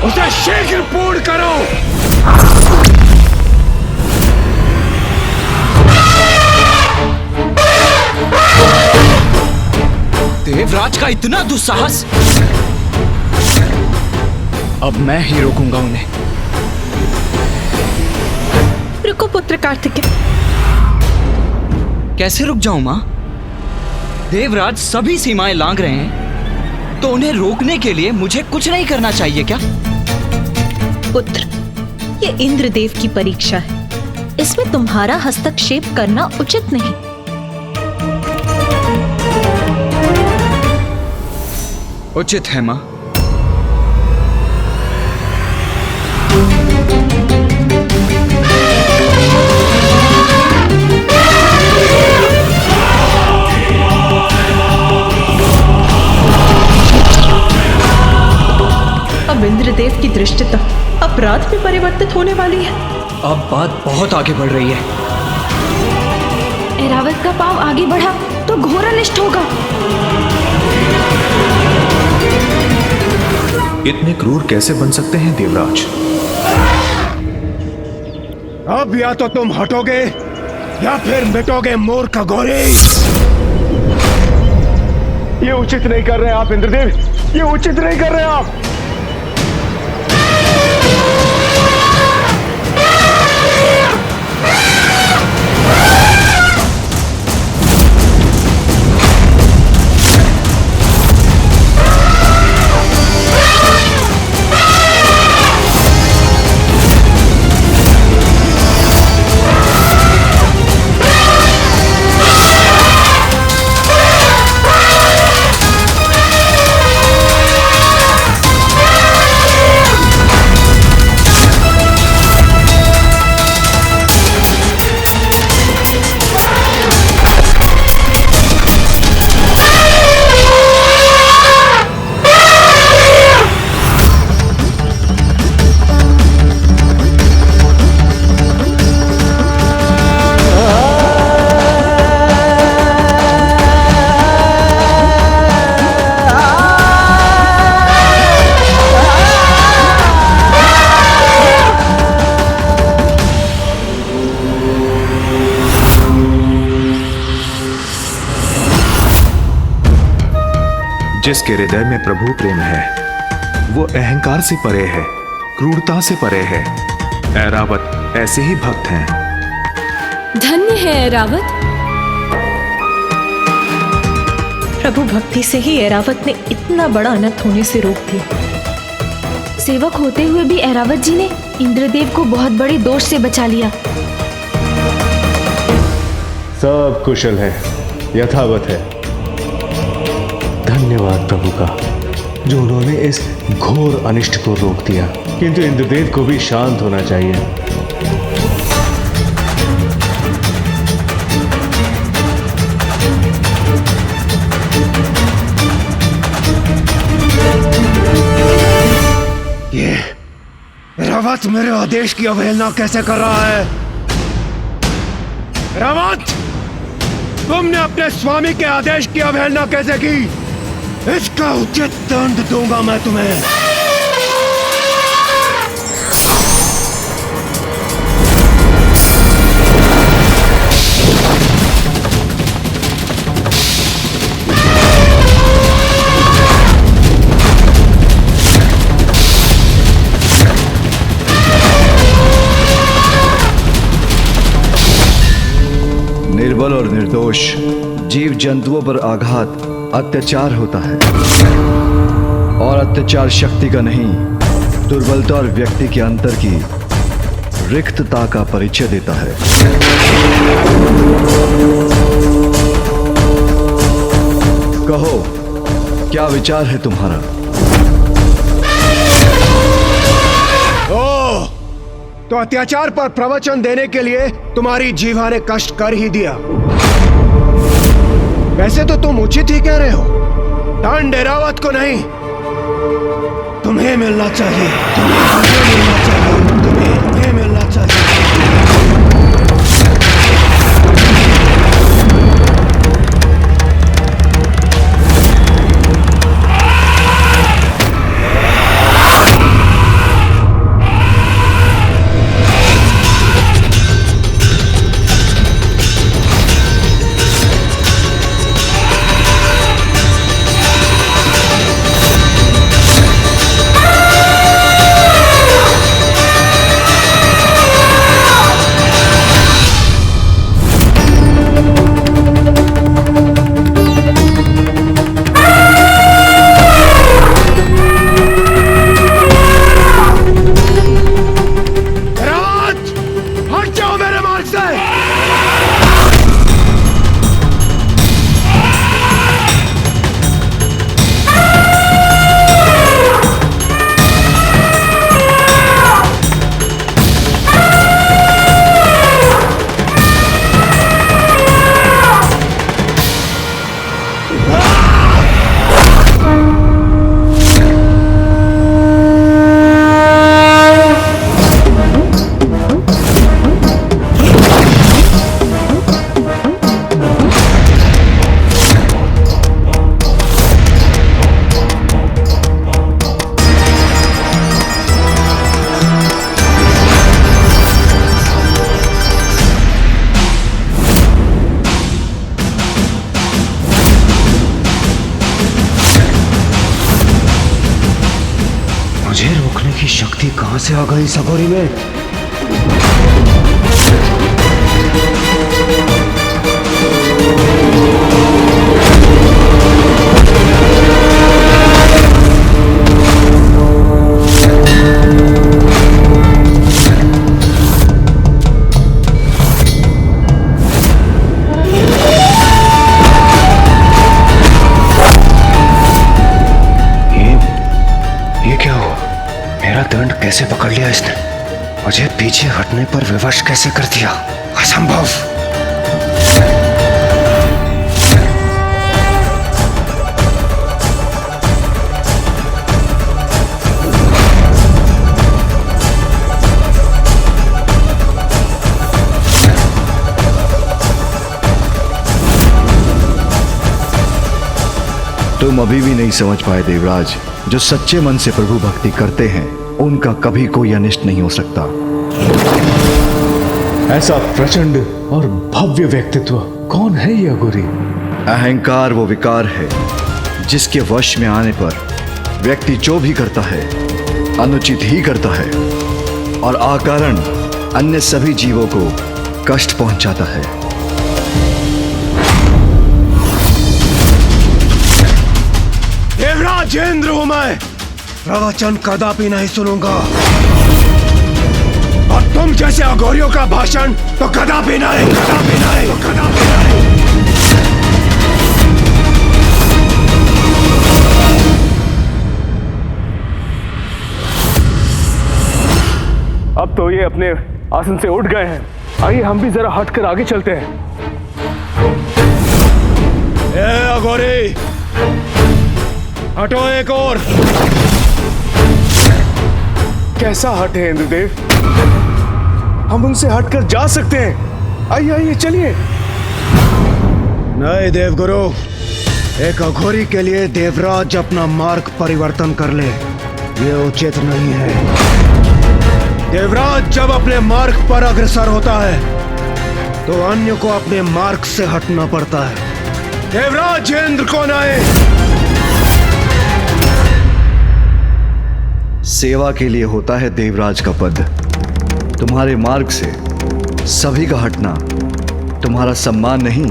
उसे शीघ्र पूर्ण करो। देवराज का इतना दुस्साहस! अब मैं ही रोकूंगा उन्हें। रुको पुत्र कार्तिकेय। कैसे रुक जाऊं मां? देवराज सभी सीमाएं लांघ रहे हैं, तो उन्हें रोकने के लिए मुझे कुछ नहीं करना चाहिए क्या? पुत्र, ये इंद्रदेव की परीक्षा है, इसमें तुम्हारा हस्तक्षेप करना उचित नहीं। उचित है मां। अब इंद्रदेव की दृष्टता अपराध में परिवर्तित होने वाली है। अब बात बहुत आगे बढ़ रही है। ऐरावत का पांव आगे बढ़ा तो घोर अनिष्ट होगा। इतने क्रूर कैसे बन सकते हैं देवराज? अब या तो तुम हटोगे या फिर मिटोगे मूर्ख घोरी। ये उचित नहीं कर रहे आप इंद्रदेव, ये उचित नहीं कर रहे आप। जिसके हृदय में प्रभु प्रेम है, वो अहंकार से परे है, क्रूरता से परे है। ऐरावत ऐसे ही भक्त हैं। धन्य है ऐरावत। प्रभु भक्ति से ही ऐरावत ने इतना बड़ा अनर्थ होने से रोक दिया। सेवक होते हुए भी ऐरावत जी ने इंद्रदेव को बहुत बड़े दोष से बचा लिया। सब कुशल है, यथावत है। धन्यवाद प्रभु का, जो उन्होंने इस घोर अनिष्ट को रोक दिया। किंतु इंद्रदेव को भी शांत होना चाहिए। ये रावत मेरे आदेश की अवहेलना कैसे कर रहा है? रावत, तुमने अपने स्वामी के आदेश की अवहेलना कैसे की? इसका उचित दंड दूंगा मैं तुम्हें। निर्बल और निर्दोष जीव जंतुओं पर आघात अत्याचार होता है, और अत्याचार शक्ति का नहीं, दुर्बलता और व्यक्ति के अंतर की रिक्तता का परिचय देता है। कहो, क्या विचार है तुम्हारा? ओह, तो अत्याचार पर प्रवचन देने के लिए तुम्हारी जीवा ने कष्ट कर ही दिया। वैसे तो तुम उचित ही कह रहे हो। दंड ऐरावत को नहीं, तुम्हें मिलना चाहिए। तुम्हें मिलना चाहिए। तुम्हें मिलना चाहिए। मुझे रोकने की शक्ति कहां से आ गई सगोरी में? ये क्या हुआ? मेरा दंड कैसे पकड़ लिया इसने? मुझे पीछे हटने पर विवश कैसे कर दिया? असंभव। तुम अभी भी नहीं समझ पाए देवराज, जो सच्चे मन से प्रभु भक्ति करते हैं उनका कभी कोई अनिष्ट नहीं हो सकता। ऐसा प्रचंड और भव्य व्यक्तित्व कौन है ये अघोरी? अहंकार वो विकार है जिसके वश में आने पर व्यक्ति जो भी करता है अनुचित ही करता है और अकारण अन्य सभी जीवों को कष्ट पहुंचाता है। देवराजेंद्र हूं मैं, प्रवचन कदापि नहीं सुनूंगा। और तुम जैसे अघोरियों का भाषण तो कदापि नहीं, कदापि नहीं, कदापि नहीं। अब तो ये अपने आसन से उठ गए हैं। आइए हम भी जरा हटकर आगे चलते हैं। ए अघोरी, हटो एक और। कैसा हटे इंद्रदेव? हम उनसे हटकर जा सकते हैं। आइए आइए चलिए। नहीं देवगुरु, एक अघोरी के लिए देवराज अपना मार्ग परिवर्तन कर ले, ये उचित नहीं है। देवराज जब अपने मार्ग पर अग्रसर होता है तो अन्य को अपने मार्ग से हटना पड़ता है। देवराजेंद्र कौन आए? सेवा के लिए होता है देवराज का पद। तुम्हारे मार्ग से सभी का हटना तुम्हारा सम्मान नहीं,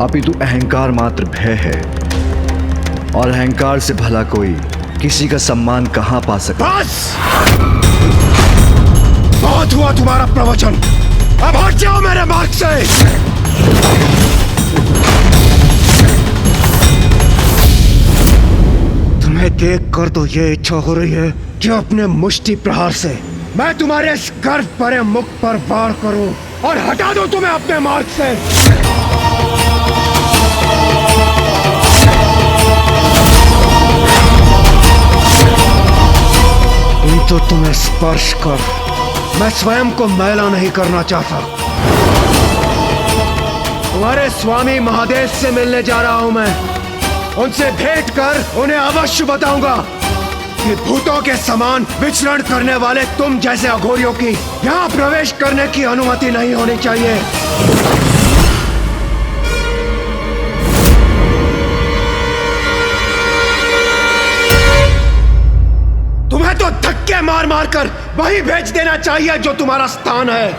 अपितु अहंकार मात्र भय है। और अहंकार से भला कोई किसी का सम्मान कहां पा सकता? बस! बहुत हुआ तुम्हारा प्रवचन, अब हट जाओ मेरे मार्ग से। तुम्हें देखकर तो ये इच्छा हो रही है कि अपने मुष्टि प्रहार से मैं तुम्हारे इस गर्व भरे मुख पर वार करूं और हटा दूं तुम्हें अपने मार्ग से। किंतु तुम्हें स्पर्श कर मैं स्वयं को मैला नहीं करना चाहता। तुम्हारे स्वामी महादेव से मिलने जा रहा हूं मैं। उनसे भेंट कर उन्हें अवश्य बताऊंगा कि भूतों के समान विचरण करने वाले तुम जैसे अघोरियों की यहाँ प्रवेश करने की अनुमति नहीं होनी चाहिए। तुम्हें तो धक्के मार मार कर वही भेज देना चाहिए जो तुम्हारा स्थान है।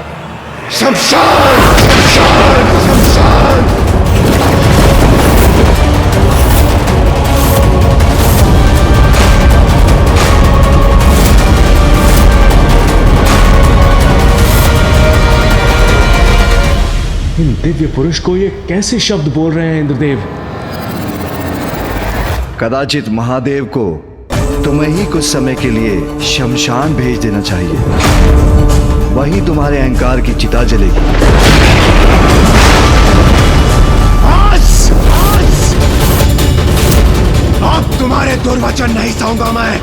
शमशान, शमशान, शमशान। इन दिव्य पुरुष को ये कैसे शब्द बोल रहे हैं इंद्रदेव? कदाचित महादेव को तुम्हें ही कुछ समय के लिए शमशान भेज देना चाहिए, वही तुम्हारे अहंकार की चिता जलेगी। बस! बस! अब तुम्हारे दुर्वचन नहीं सहूंगा मैं।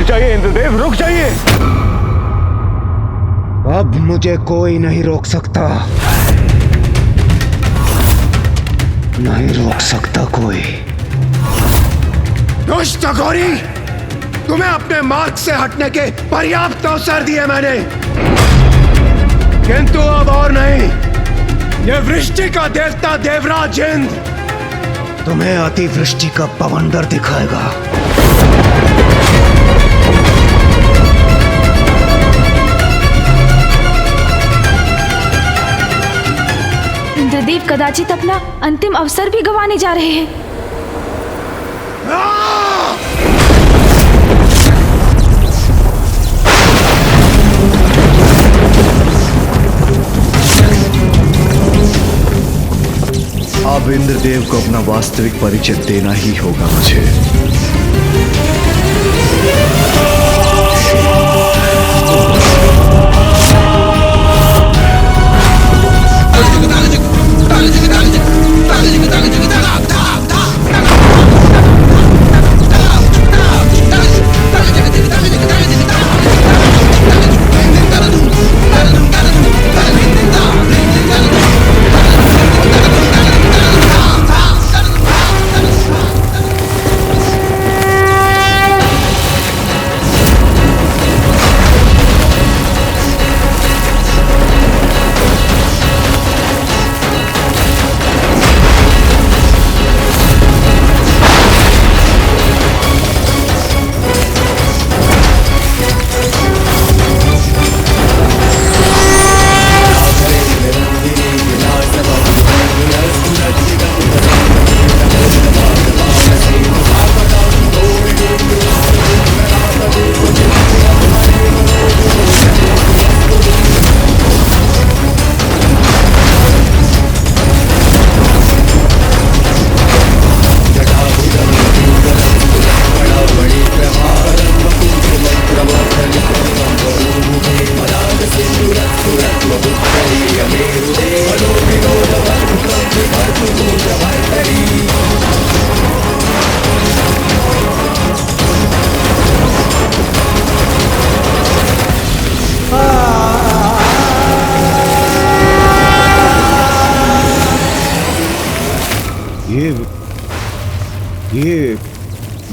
जाइए इंद्रदेव, रुक जाइए। अब मुझे कोई नहीं रोक सकता। नहीं रोक सकता कोई। दुष्ट अघोरी, तुम्हें अपने मार्ग से हटने के पर्याप्त अवसर दिए मैंने, किंतु अब और नहीं। ये वृष्टि का देवता देवराज इंद्र तुम्हें अतिवृष्टि का बवंडर दिखाएगा। इंद्रदेव कदाचित अपना अंतिम अवसर भी गंवाने जा रहे हैं। अब इंद्रदेव को अपना वास्तविक परिचय देना ही होगा मुझे।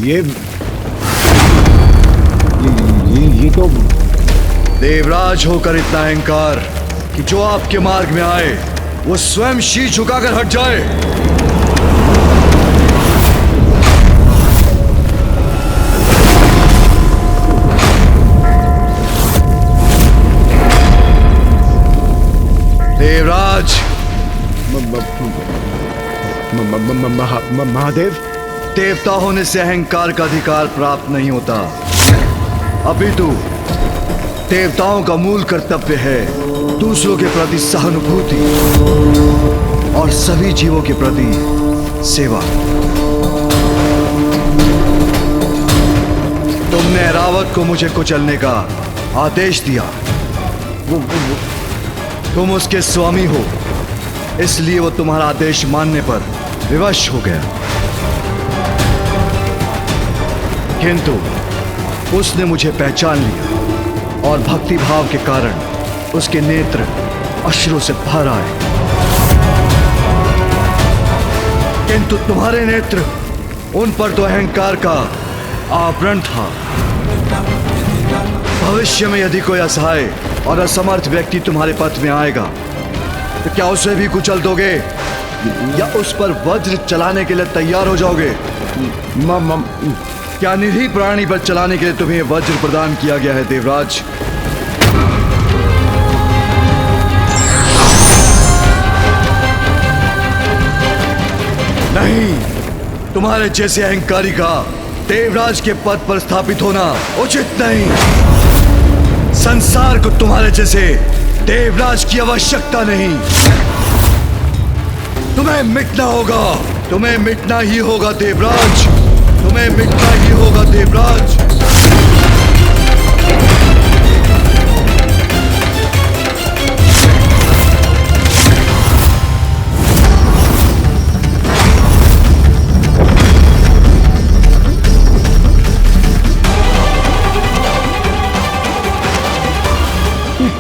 ये तो देवराज होकर इतना अहंकार कि जो आपके मार्ग में आए वो स्वयं शीश झुकाकर हट जाए। देवराज, महादेव, देवता होने से अहंकार का अधिकार प्राप्त नहीं होता, अपितु देवताओं का मूल कर्तव्य है दूसरों के प्रति सहानुभूति और सभी जीवों के प्रति सेवा। तुमने ऐरावत को मुझे कुचलने का आदेश दिया। तुम उसके स्वामी हो, इसलिए वो तुम्हारा आदेश मानने पर विवश हो गया, किंतु उसने मुझे पहचान लिया और भक्ति भाव के कारण उसके नेत्र अश्रु से भर आए, किंतु तुम्हारे नेत्र, उन पर तो अहंकार का आवरण था। भविष्य में यदि कोई असहाय और असमर्थ व्यक्ति तुम्हारे पथ में आएगा तो क्या उसे भी कुचल दोगे या उस पर वज्र चलाने के लिए तैयार हो जाओगे? क्या निरीह प्राणी पर चलाने के लिए तुम्हें वज्र प्रदान किया गया है देवराज? नहीं, तुम्हारे जैसे अहंकारी का देवराज के पद पर स्थापित होना उचित नहीं। संसार को तुम्हारे जैसे देवराज की आवश्यकता नहीं। तुम्हें मिटना होगा, तुम्हें मिटना ही होगा देवराज, तुम्हें मिटना ही होगा देवराज।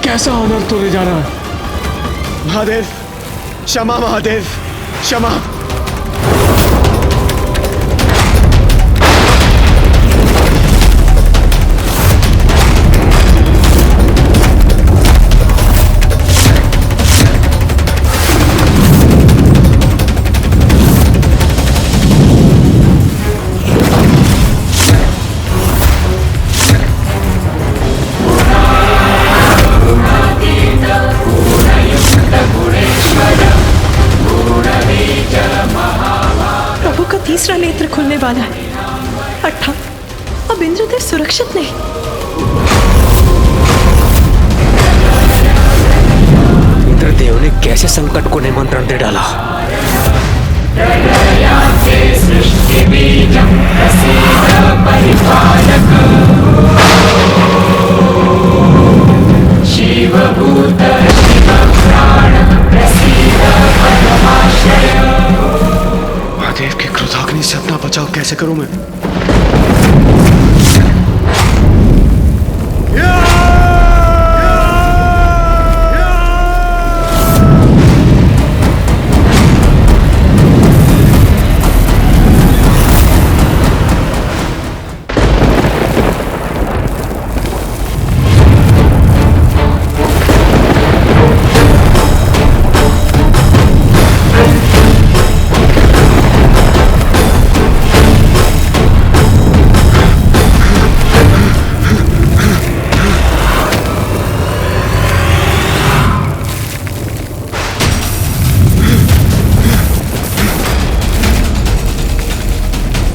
कैसा ऑनर तोड़े जा रहा है? महादेव, क्षमा महादेव, क्षमा। तीसरा नेत्र खुलने वाला है। अर्थात अब इंद्रदेव सुरक्षित नहीं। इंद्रदेव ने कैसे संकट को निमंत्रण दे डाला? महादेव की क्रोधाग्नि से अपना बचाव कैसे करूं मैं?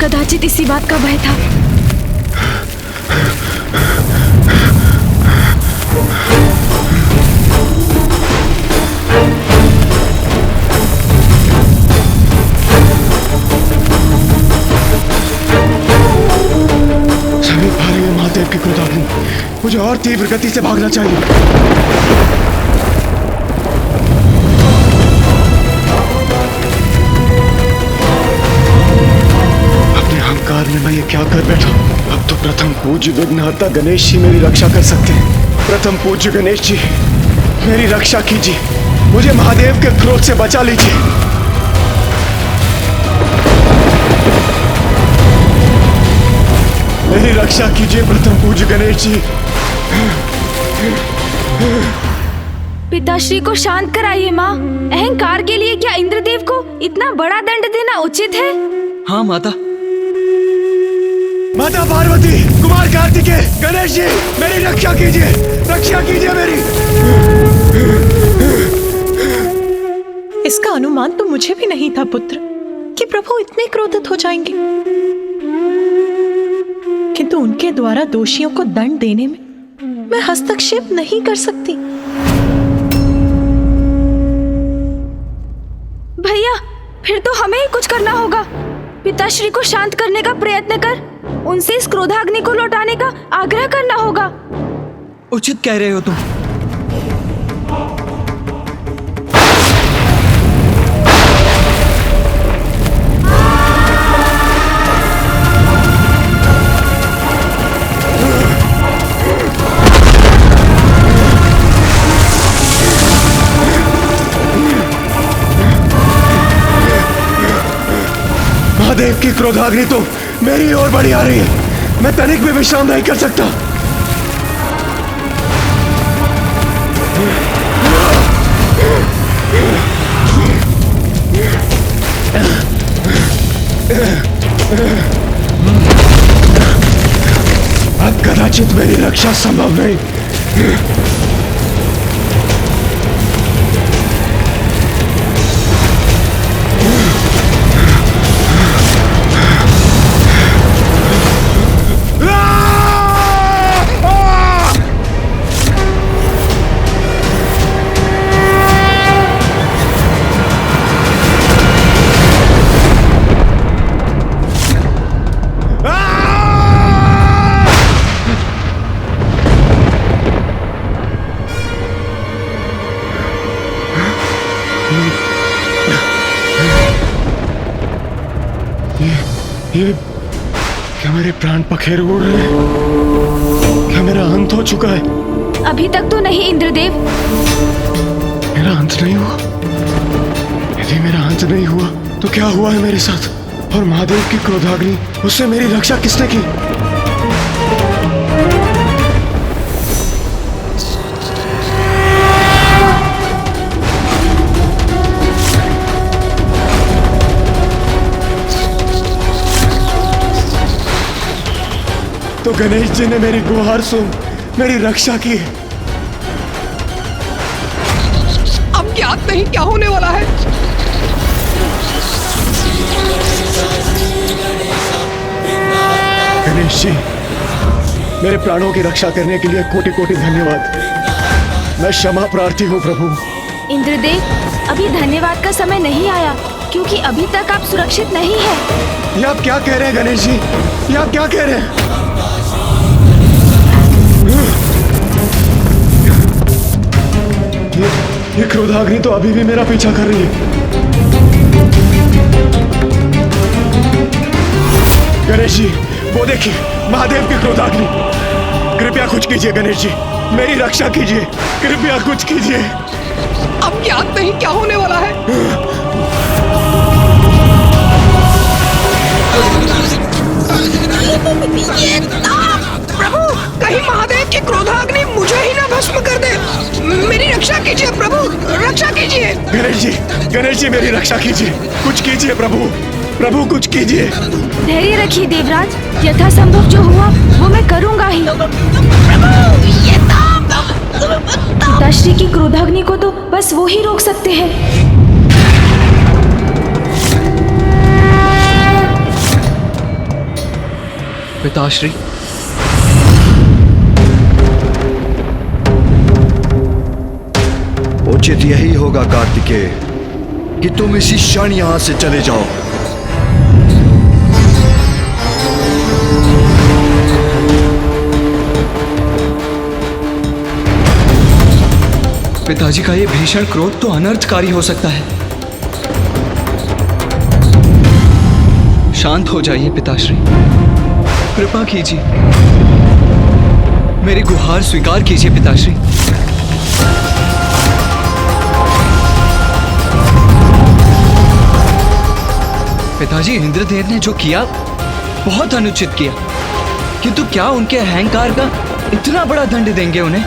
कदाचित इसी बात का भय था। समीप आ रही है महादेव की क्रोधाग्नि। मुझे और तीव्र गति से भागना चाहिए। अहंकार में मैं ये क्या कर बैठा? अब तो प्रथम पूज्य विघ्नहर्ता गणेश जी मेरी रक्षा कर सकते हैं। प्रथम पूज्य गणेश जी मेरी रक्षा कीजिए, मुझे महादेव के क्रोध से बचा लीजिए। मेरी रक्षा कीजिए प्रथम पूज्य गणेश जी। पिताश्री को शांत कराइए माँ। अहंकार के लिए क्या इंद्रदेव को इतना बड़ा दंड देना उचित है? हाँ माता। माता पार्वती, कुमार कार्तिकेय, गणेश जी मेरी रक्षा कीजिए, रक्षा कीजिए मेरी। इसका अनुमान तो मुझे भी नहीं था पुत्र कि प्रभु इतने क्रोधित हो जाएंगे, किंतु उनके द्वारा दोषियों को दंड देने में मैं हस्तक्षेप नहीं कर सकती। भैया, फिर तो हमें ही कुछ करना होगा। पिताश्री को शांत करने का प्रयत्न कर, उनसे इस क्रोधाग्नि को लौटाने का आग्रह करना होगा। उचित कह रहे हो तुम। महादेव की क्रोधाग्नि तो मेरी ओर बढ़ी आ रही है। मैं तनिक भी विश्राम नहीं कर सकता। अब कदाचित मेरी रक्षा संभव नहीं। ये क्या मेरे प्राण पखेरु उड़ रहे हैं? क्या मेरा अंत हो चुका है? अभी तक तो नहीं इंद्रदेव। मेरा अंत नहीं हुआ? यदि मेरा अंत नहीं हुआ तो क्या हुआ है मेरे साथ? और महादेव की क्रोधाग्नि, उससे मेरी रक्षा किसने की? तो गणेश जी ने मेरी गुहार सुन मेरी रक्षा की। अब ज्ञात नहीं क्या होने वाला है। गणेश जी, मेरे प्राणों की रक्षा करने के लिए कोटि कोटि धन्यवाद। मैं क्षमा प्रार्थी हूँ प्रभु। इंद्रदेव, अभी धन्यवाद का समय नहीं आया, क्योंकि अभी तक आप सुरक्षित नहीं हैं। ये आप क्या कह रहे हैं गणेश जी? ये आप क्या कह रहे हैं? ये क्रोधाग्नि तो अभी भी मेरा पीछा कर रही है। गणेश जी, वो देखिए, महादेव की क्रोधाग्नि। कृपया कुछ कीजिए गणेश जी, मेरी रक्षा कीजिए, कृपया कुछ कीजिए। अब याद नहीं क्या होने वाला है। ये प्रभु, कहीं महादेव की क्रोधाग्नि मुझे ही ना भस्म कर दे। मेरी रक्षा कीजिए प्रभु, रक्षा कीजिए। गणेश जी मेरी रक्षा कीजिए, कुछ कीजिए प्रभु, प्रभु कुछ कीजिए। धैर्य रखिए देवराज, यथासंभव जो हुआ वो मैं करूंगा ही। पिताश्री की क्रोधाग्नि को तो बस वो ही रोक सकते हैं। पिताश्री, उचित यही होगा कार्तिकेय कि तुम इसी क्षण यहां से चले जाओ। पिताजी का ये भीषण क्रोध तो अनर्थकारी हो सकता है। शांत हो जाइए पिताश्री, कृपा कीजिए, मेरी गुहार स्वीकार कीजिए पिताश्री। पिताजी, इंद्रदेव ने जो किया बहुत अनुचित किया, किंतु क्या उनके अहंकार का इतना बड़ा दंड देंगे उन्हें?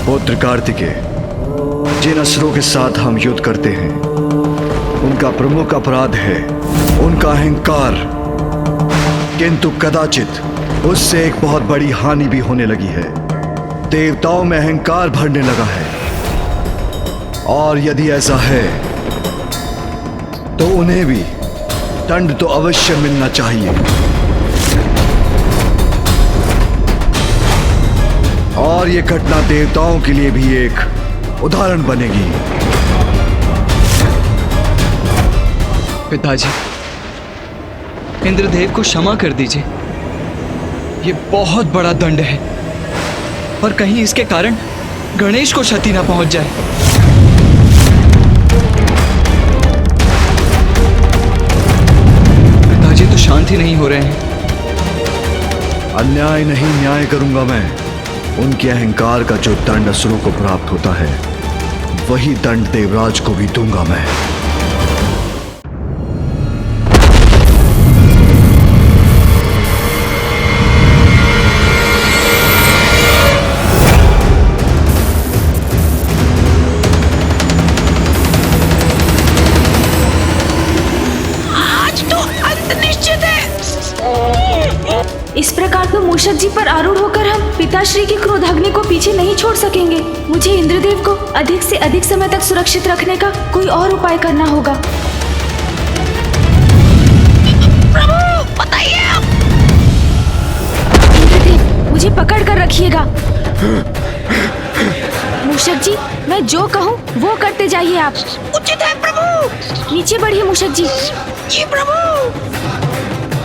पुत्र कार्तिकेय, जिन असुरों के साथ हम युद्ध करते हैं उनका प्रमुख अपराध है उनका अहंकार, किंतु कदाचित उससे एक बहुत बड़ी हानि भी होने लगी है। देवताओं में अहंकार भरने लगा है, और यदि ऐसा है तो उन्हें भी दंड तो अवश्य मिलना चाहिए। और ये घटना देवताओं के लिए भी एक उदाहरण बनेगी। पिताजी, इंद्रदेव को क्षमा कर दीजिए। ये बहुत बड़ा दंड है, और कहीं इसके कारण गणेश को क्षति ना पहुंच जाए। पिताजी तो शांत ही नहीं हो रहे हैं। अन्याय नहीं न्याय करूंगा मैं। उनके अहंकार का जो दंड असुरों को प्राप्त होता है वही दंड देवराज को भी दूंगा मैं। आज तो अंत निश्चित है। इस प्रकार तो मूषक जी पर आरूढ़ होकर हम पिताश्री की क्रोधाग्नि को पीछे नहीं छोड़ सकेंगे। मुझे इंद्रदेव को अधिक से अधिक समय तक सुरक्षित रखने का कोई और उपाय करना होगा। प्रभु बताइए आप। इंद्रदेव, मुझे पकड़ कर रखिएगा। मूषक जी, मैं जो कहूँ वो करते जाइए आप। उचित है प्रभु। नीचे बढ़िए मूषक जी। जी प्रभु।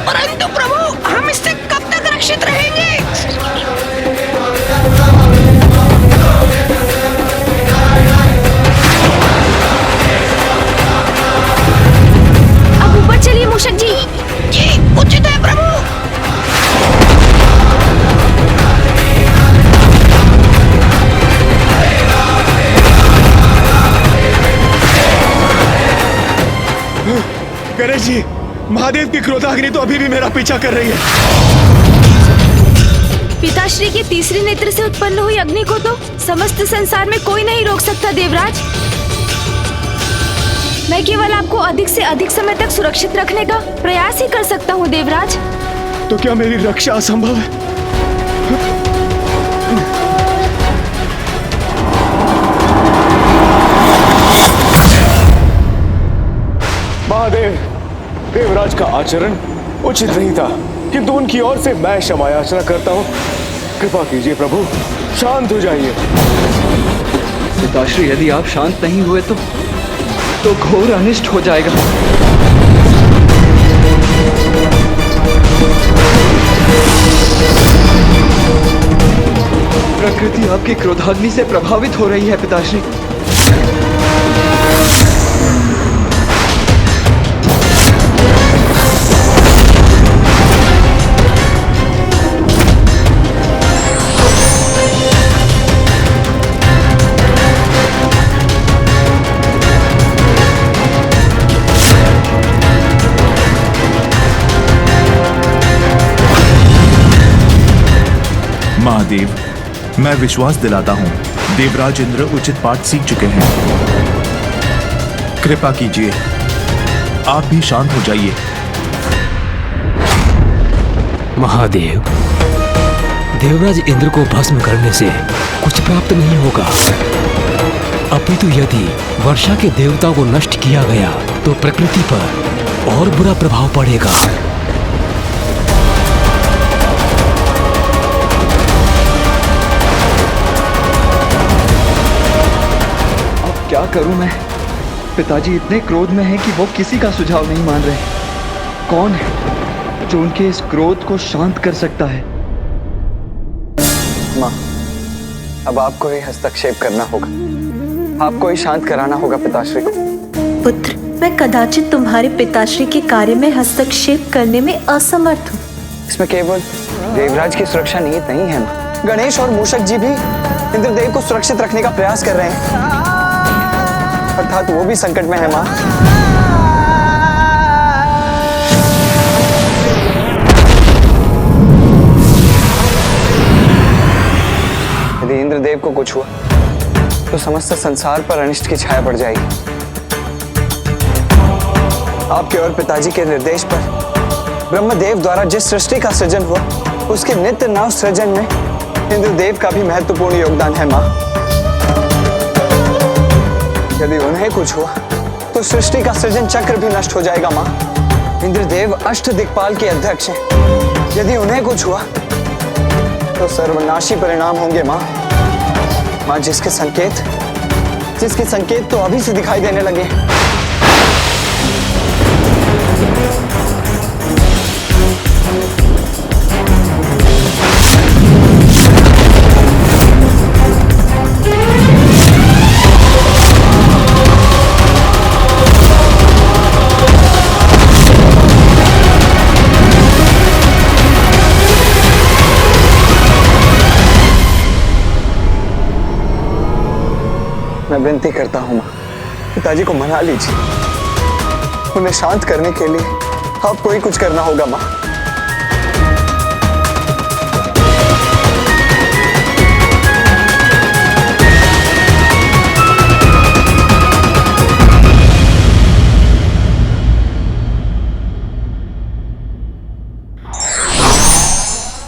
परंतु प्रभु, हम इससे कब तक रक्षित रहेंगे? अब ऊपर चलिए मूषक जी। जी उचित है प्रभु। गणेश जी, महादेव की क्रोधाग्नि तो अभी भी मेरा पीछा कर रही है। पिताश्री के तीसरे नेत्र से उत्पन्न हुई अग्नि को तो समस्त संसार में कोई नहीं रोक सकता देवराज। मैं केवल आपको अधिक से अधिक समय तक सुरक्षित रखने का प्रयास ही कर सकता हूँ देवराज। तो क्या मेरी रक्षा असंभव है? महादेव, देवराज का आचरण उचित नहीं था, किंतु उनकी ओर से मैं क्षमा याचना करता हूँ। कृपा कीजिए प्रभु, शांत हो जाइए। पिताश्री, यदि आप शांत नहीं हुए तो घोर अनिष्ट हो जाएगा। प्रकृति आपकी क्रोधाग्नि से प्रभावित हो रही है पिताश्री। महादेव, मैं विश्वास दिलाता हूँ देवराज इंद्र उचित पाठ सीख चुके हैं। कृपा कीजिए, आप भी शांत हो जाइए। महादेव, देवराज इंद्र को भस्म करने से कुछ प्राप्त नहीं होगा, अपितु यदि वर्षा के देवता को नष्ट किया गया तो प्रकृति पर और बुरा प्रभाव पड़ेगा। क्या करूं मैं? पिताजी इतने क्रोध में हैं कि वो किसी का सुझाव नहीं मान रहे। कौन है जो उनके इस क्रोध को शांत कर सकता है? माँ, अब आपको ही हस्तक्षेप करना होगा, आपको ही शांत कराना होगा पिताश्री को। पुत्र, मैं कदाचित तुम्हारे पिताश्री के कार्य में हस्तक्षेप करने में असमर्थ हूँ। इसमें केवल देवराज की सुरक्षा निहित नहीं है माँ। गणेश और मूषक जी भी इंद्रदेव को सुरक्षित रखने का प्रयास कर रहे हैं, अर्थात वो भी संकट में है माँ। यदि इंद्रदेव को कुछ हुआ तो समस्त संसार पर अनिष्ट की छाया पड़ जाएगी। आपके और पिताजी के निर्देश पर ब्रह्मदेव द्वारा जिस सृष्टि का सृजन हुआ, उसके नित्य नव सृजन में इंद्रदेव का भी महत्वपूर्ण योगदान है माँ। यदि उन्हें कुछ हुआ तो सृष्टि का सृजन चक्र भी नष्ट हो जाएगा माँ। इंद्रदेव अष्ट दिक्पाल के अध्यक्ष हैं, यदि उन्हें कुछ हुआ तो सर्वनाशी परिणाम होंगे माँ। माँ, जिसके संकेत तो अभी से दिखाई देने लगे। मैं विनती करता हूँ माँ, पिताजी को मना लीजिए। उन्हें शांत करने के लिए आपको ही कुछ करना होगा माँ।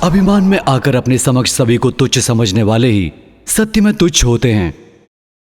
अभिमान में आकर अपने समक्ष सभी को तुच्छ समझने वाले ही सत्य में तुच्छ होते हैं।